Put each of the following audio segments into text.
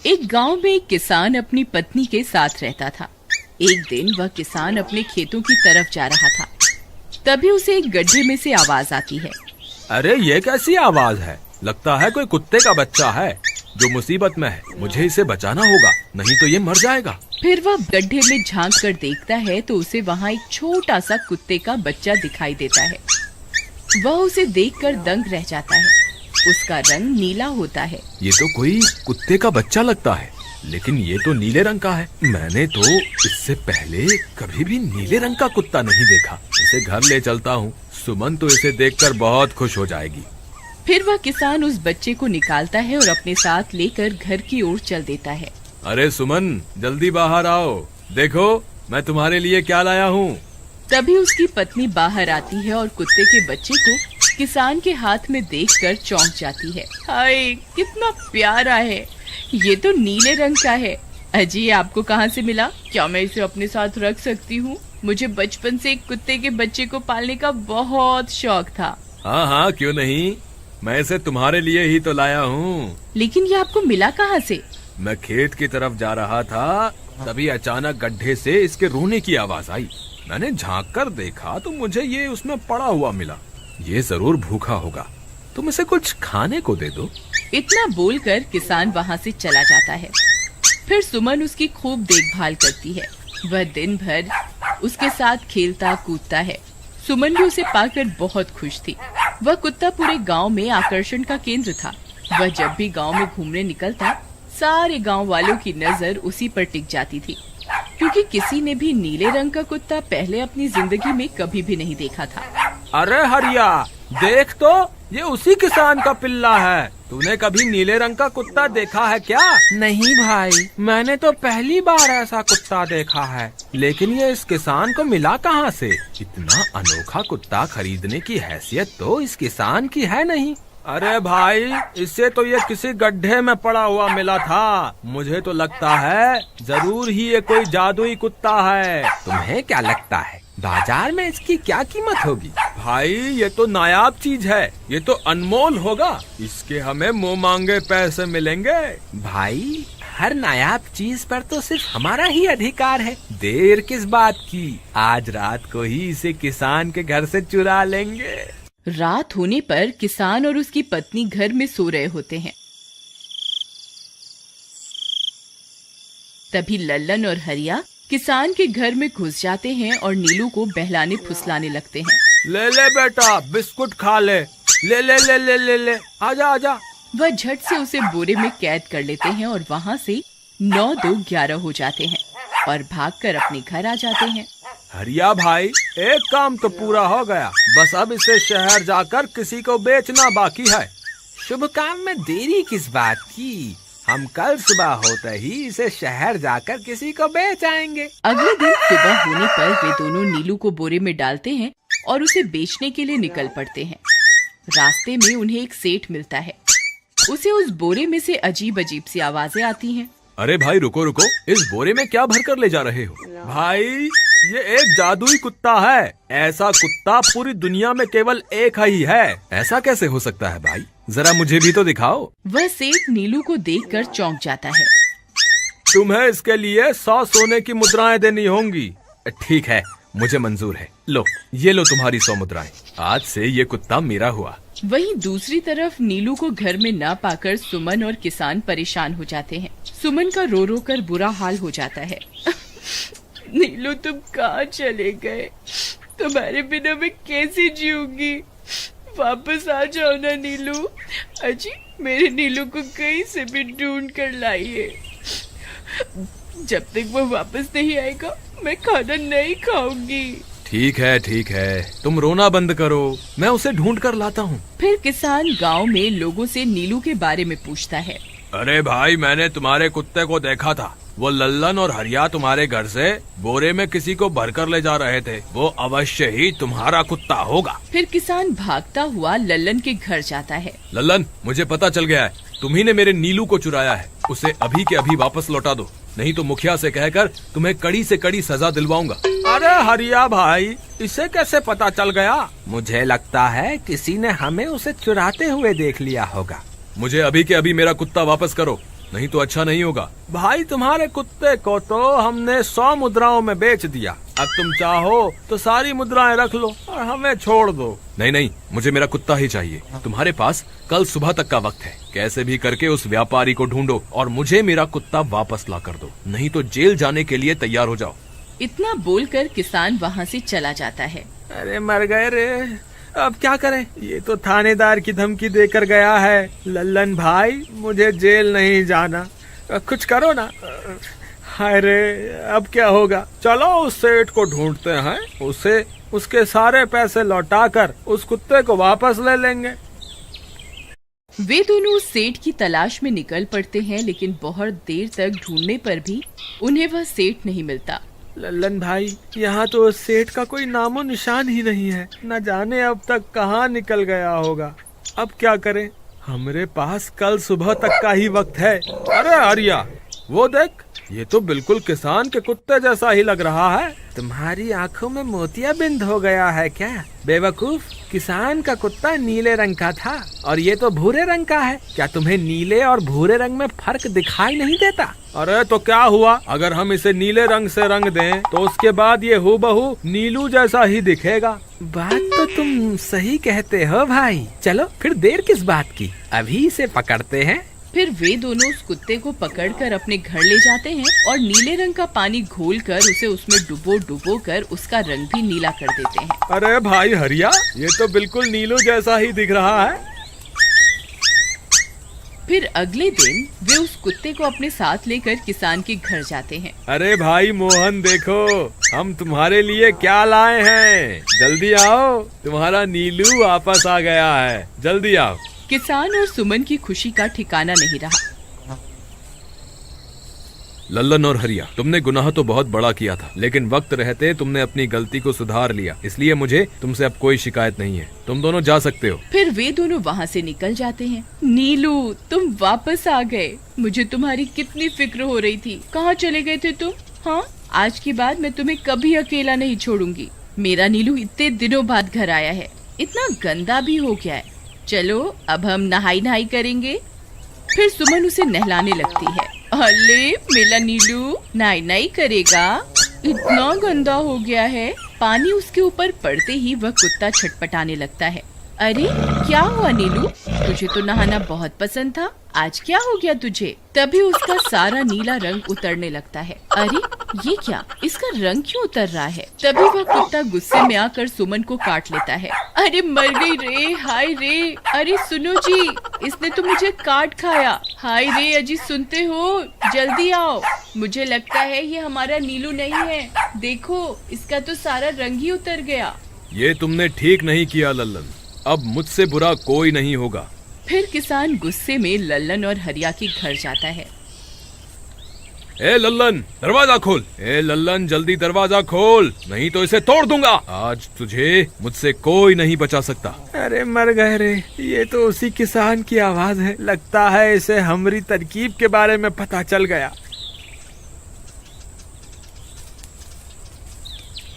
एक गांव में एक किसान अपनी पत्नी के साथ रहता था। एक दिन वह किसान अपने खेतों की तरफ जा रहा था। तभी उसे एक गड्ढे में से आवाज आती है। अरे ये कैसी आवाज है? लगता है कोई कुत्ते का बच्चा है जो मुसीबत में है। मुझे इसे बचाना होगा, नहीं तो ये मर जाएगा। फिर वह गड्ढे में झांक कर देखता है तो उसे वहाँ एक छोटा सा कुत्ते का बच्चा दिखाई देता है। वह उसे देखकर दंग रह जाता है। उसका रंग नीला होता है। ये तो कोई कुत्ते का बच्चा लगता है, लेकिन ये तो नीले रंग का है। मैंने तो इससे पहले कभी भी नीले रंग का कुत्ता नहीं देखा। इसे घर ले चलता हूँ, सुमन तो इसे देखकर बहुत खुश हो जाएगी। फिर वह किसान उस बच्चे को निकालता है और अपने साथ लेकर घर की ओर चल देता है। अरे सुमन, जल्दी बाहर आओ, देखो मैं तुम्हारे लिए क्या लाया हूँ। तभी उसकी पत्नी बाहर आती है और कुत्ते के बच्चे को किसान के हाथ में देखकर चौंक जाती है। हाय, कितना प्यारा है, ये तो नीले रंग का है। अजी, ये आपको कहाँ से मिला? क्या मैं इसे अपने साथ रख सकती हूँ? मुझे बचपन से एक कुत्ते के बच्चे को पालने का बहुत शौक था। हाँ हाँ, क्यों नहीं, मैं इसे तुम्हारे लिए ही तो लाया हूँ। लेकिन ये आपको मिला कहाँ से? मैं खेत की तरफ जा रहा था, तभी अचानक गड्ढे से इसके रोने की आवाज आई। मैंने झांक कर देखा तो मुझे ये उसमें पड़ा हुआ मिला। ये जरूर भूखा होगा, तुम इसे कुछ खाने को दे दो। इतना बोलकर किसान वहाँ से चला जाता है। फिर सुमन उसकी खूब देखभाल करती है। वह दिन भर उसके साथ खेलता कूदता है। सुमन भी उसे पाकर बहुत खुश थी। वह कुत्ता पूरे गांव में आकर्षण का केंद्र था। वह जब भी गांव में घूमने निकलता, सारे गांव वालों की नजर उसी पर टिक जाती थी, क्योंकि किसी ने भी नीले रंग का कुत्ता पहले अपनी जिंदगी में कभी भी नहीं देखा था। अरे हरिया, देख तो, ये उसी किसान का पिल्ला है। तूने कभी नीले रंग का कुत्ता देखा है क्या? नहीं भाई, मैंने तो पहली बार ऐसा कुत्ता देखा है। लेकिन ये इस किसान को मिला कहाँ से? इतना अनोखा कुत्ता खरीदने की हैसियत तो इस किसान की है नहीं। अरे भाई, इससे तो ये किसी गड्ढे में पड़ा हुआ मिला था। मुझे तो लगता है जरूर ही ये कोई जादुई कुत्ता है। तुम्हें क्या लगता है बाजार में इसकी क्या कीमत होगी? भाई, ये तो नायाब चीज है, ये तो अनमोल होगा। इसके हमें मुंह मांगे पैसे मिलेंगे। भाई, हर नायाब चीज पर तो सिर्फ हमारा ही अधिकार है। देर किस बात की, आज रात को ही इसे किसान के घर से चुरा लेंगे। रात होने पर किसान और उसकी पत्नी घर में सो रहे होते हैं। तभी लल्लन और हरिया किसान के घर में घुस जाते हैं और नीलू को बहलाने फुसलाने लगते हैं। ले ले बेटा, बिस्कुट खा ले। ले ले ले ले ले ले, आजा आजा। वह झट से उसे बोरे में कैद कर लेते हैं और वहाँ से 9-2-11 हो जाते हैं और भागकर अपने घर आ जाते हैं। हरिया भाई, एक काम तो पूरा हो गया, बस अब इसे शहर जाकर किसी को बेचना बाकी है। शुभ काम में देरी किस बात की? हम कल सुबह होते ही इसे शहर जाकर किसी को बेच आएंगे। अगले दिन सुबह होने पर वे दोनों नीलू को बोरे में डालते हैं और उसे बेचने के लिए निकल पड़ते हैं। रास्ते में उन्हें एक सेठ मिलता है। उसे उस बोरे में से अजीब अजीब सी आवाजें आती हैं। अरे भाई, रुको रुको, इस बोरे में क्या भर कर ले जा रहे हो? भाई, ये एक जादुई कुत्ता है। ऐसा कुत्ता पूरी दुनिया में केवल एक ही है। ऐसा कैसे हो सकता है भाई? जरा मुझे भी तो दिखाओ। वह सेठ नीलू को देखकर चौंक जाता है। तुम्हें इसके लिए 100 सोने की मुद्राएं देनी होंगी। ठीक है, मुझे मंजूर है। लो, ये लो तुम्हारी 100 मुद्राएं। आज से ये कुत्ता मेरा हुआ। वहीं दूसरी तरफ नीलू को घर में न पाकर सुमन और किसान परेशान हो जाते हैं। सुमन का रो रो कर बुरा हाल हो जाता है। नीलू, तुम कहाँ चले गए? तुम्हारे बिना मैं कैसे जीऊंगी? वापस आ जाओ ना नीलू। अजी, मेरे नीलू को कहीं से भी ढूंढ कर लाइए। जब तक वो वापस नहीं आएगा, मैं खाना नहीं खाऊंगी। ठीक है, तुम रोना बंद करो, मैं उसे ढूंढ कर लाता हूँ। फिर किसान गांव में लोगों से नीलू के बारे में पूछता है। अरे भाई, मैंने तुम्हारे कुत्ते को देखा था। वो लल्लन और हरिया तुम्हारे घर से बोरे में किसी को भरकर ले जा रहे थे। वो अवश्य ही तुम्हारा कुत्ता होगा। फिर किसान भागता हुआ लल्लन के घर जाता है। लल्लन, मुझे पता चल गया है, तुम्ही ने मेरे नीलू को चुराया है। उसे अभी के अभी वापस लौटा दो, नहीं तो मुखिया से कहकर तुम्हें कड़ी से कड़ी सजा दिलवाऊंगा। अरे हरिया भाई, इसे कैसे पता चल गया? मुझे लगता है किसी ने हमें उसे चुराते हुए देख लिया होगा। मुझे अभी के अभी मेरा कुत्ता वापस करो, नहीं तो अच्छा नहीं होगा। भाई तुम्हारे कुत्ते को तो हमने 100 मुद्राओं में बेच दिया, अब तुम चाहो तो सारी मुद्राएं रख लो और हमें छोड़ दो। नहीं नहीं, मुझे मेरा कुत्ता ही चाहिए। तुम्हारे पास कल सुबह तक का वक्त है, कैसे भी करके उस व्यापारी को ढूंढो और मुझे मेरा कुत्ता वापस ला कर दो, नहीं तो जेल जाने के लिए तैयार हो जाओ। इतना बोलकर किसान वहाँ से चला जाता है। अरे मर गए रे, अब क्या करें, ये तो थानेदार की धमकी देकर गया है। लल्लन भाई, मुझे जेल नहीं जाना, कुछ करो ना। हाय रे, अब क्या होगा। चलो उस सेठ को ढूंढते हैं, उसे उसके सारे पैसे लौटाकर उस कुत्ते को वापस ले लेंगे। वे दोनों उस सेठ की तलाश में निकल पड़ते हैं, लेकिन बहुत देर तक ढूंढने पर भी उन्हें वह सेठ नहीं मिलता। लल्लन भाई, यहाँ तो उस सेठ का कोई नामो निशान ही नहीं है, न जाने अब तक कहाँ निकल गया होगा। अब क्या करें, हमारे पास कल सुबह तक का ही वक्त है। अरे आर्या, वो देख, ये तो बिल्कुल किसान के कुत्ते जैसा ही लग रहा है। तुम्हारी आंखों में मोतियाबिंद हो गया है क्या बेवकूफ? किसान का कुत्ता नीले रंग का था और ये तो भूरे रंग का है। क्या तुम्हें नीले और भूरे रंग में फर्क दिखाई नहीं देता? अरे तो क्या हुआ, अगर हम इसे नीले रंग से रंग दें तो उसके बाद ये हूबहू नीलू जैसा ही दिखेगा। बात तो तुम सही कहते हो भाई, चलो फिर देर किस बात की, अभी इसे पकड़ते हैं। फिर वे दोनों उस कुत्ते को पकड़कर अपने घर ले जाते हैं और नीले रंग का पानी घोलकर उसे उसमें डुबो कर उसका रंग भी नीला कर देते हैं। अरे भाई हरिया, ये तो बिल्कुल नीलू जैसा ही दिख रहा है। फिर अगले दिन वे उस कुत्ते को अपने साथ लेकर किसान के घर जाते हैं। अरे भाई मोहन, देखो हम तुम्हारे लिए क्या लाए हैं, जल्दी आओ, तुम्हारा नीलू वापस आ गया है, जल्दी आओ। किसान और सुमन की खुशी का ठिकाना नहीं रहा। लल्लन और हरिया, तुमने गुनाह तो बहुत बड़ा किया था, लेकिन वक्त रहते तुमने अपनी गलती को सुधार लिया, इसलिए मुझे तुमसे अब कोई शिकायत नहीं है, तुम दोनों जा सकते हो। फिर वे दोनों वहाँ से निकल जाते हैं। नीलू, तुम वापस आ गए, मुझे तुम्हारी कितनी फिक्र हो रही थी, कहाँ चले गए थे तुम? हाँ, आज के बाद मैं तुम्हें कभी अकेला नहीं छोड़ूंगी। मेरा नीलू इतने दिनों बाद घर आया है, इतना गंदा भी हो गया है। चलो अब हम नहाई करेंगे। फिर सुमन उसे नहलाने लगती है। अले मेरा नीलू नहाई करेगा, इतना गंदा हो गया है। पानी उसके ऊपर पड़ते ही वह कुत्ता छटपटाने लगता है। अरे क्या हुआ नीलू, तुझे तो नहाना बहुत पसंद था, आज क्या हो गया तुझे? तभी उसका सारा नीला रंग उतरने लगता है। अरे ये क्या, इसका रंग क्यों उतर रहा है? तभी वह कुत्ता गुस्से में आकर सुमन को काट लेता है। अरे मर गई रे, हाय रे, अरे सुनो जी, इसने तो मुझे काट खाया। हाय रे अजी, सुनते हो, जल्दी आओ, मुझे लगता है ये हमारा नीलू नहीं है, देखो इसका तो सारा रंग ही उतर गया। ये तुमने ठीक नहीं किया लल्लन, अब मुझसे बुरा कोई नहीं होगा। फिर किसान गुस्से में लल्लन और हरिया के घर जाता है। ए लल्लन, दरवाजा खोल, ए लल्लन जल्दी दरवाजा खोल, नहीं तो इसे तोड़ दूंगा। आज तुझे मुझसे कोई नहीं बचा सकता। अरे मर गए रे, ये तो उसी किसान की आवाज है, लगता है इसे हमारी तरकीब के बारे में पता चल गया।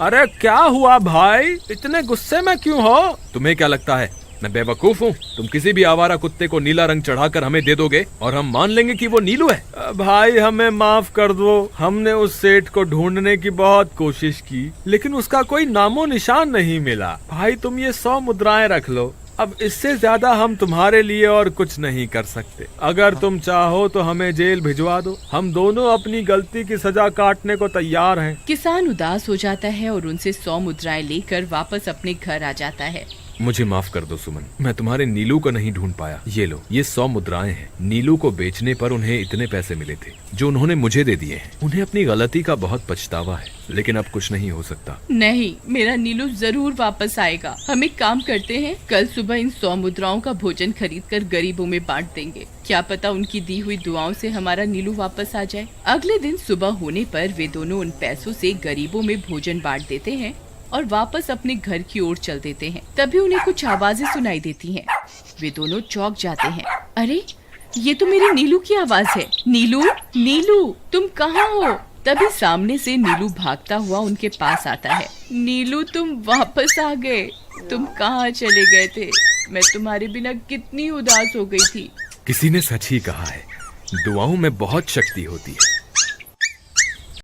अरे क्या हुआ भाई, इतने गुस्से में क्यों हो? तुम्हें क्या लगता है मैं बेवकूफ हूँ? तुम किसी भी आवारा कुत्ते को नीला रंग चढ़ाकर हमें दे दोगे और हम मान लेंगे कि वो नीलू है? भाई हमें माफ कर दो, हमने उस सेठ को ढूंढने की बहुत कोशिश की, लेकिन उसका कोई नामो निशान नहीं मिला। भाई तुम ये 100 मुद्राएं रख लो, अब इससे ज्यादा हम तुम्हारे लिए और कुछ नहीं कर सकते। अगर तुम चाहो तो हमें जेल भिजवा दो, हम दोनों अपनी गलती की सजा काटने को तैयार हैं। किसान उदास हो जाता है और उनसे 100 मुद्राएं लेकर वापस अपने घर आ जाता है। मुझे माफ कर दो सुमन, मैं तुम्हारे नीलू को नहीं ढूंढ पाया। ये लो, ये 100 मुद्राएं हैं। नीलू को बेचने पर उन्हें इतने पैसे मिले थे जो उन्होंने मुझे दे दिए हैं। उन्हें अपनी गलती का बहुत पछतावा है, लेकिन अब कुछ नहीं हो सकता। नहीं, मेरा नीलू जरूर वापस आएगा। हम एक काम करते हैं, कल सुबह इन 100 मुद्राओं का भोजन खरीदकर गरीबों में बांट देंगे। क्या पता उनकी दी हुई दुआओं से हमारा नीलू वापस आ जाए। अगले दिन सुबह होने पर वे दोनों उन पैसों से गरीबों में भोजन बांट देते हैं और वापस अपने घर की ओर चल देते हैं। तभी उन्हें कुछ आवाजें सुनाई देती हैं। वे दोनों चौंक जाते हैं। अरे ये तो मेरे नीलू की आवाज है। नीलू, नीलू तुम कहाँ हो? तभी सामने से नीलू भागता हुआ उनके पास आता है। नीलू तुम वापस आ गए, तुम कहाँ चले गए थे? मैं तुम्हारे बिना कितनी उदास हो गई थी। किसी ने सच ही कहा है, दुआओं में बहुत शक्ति होती है।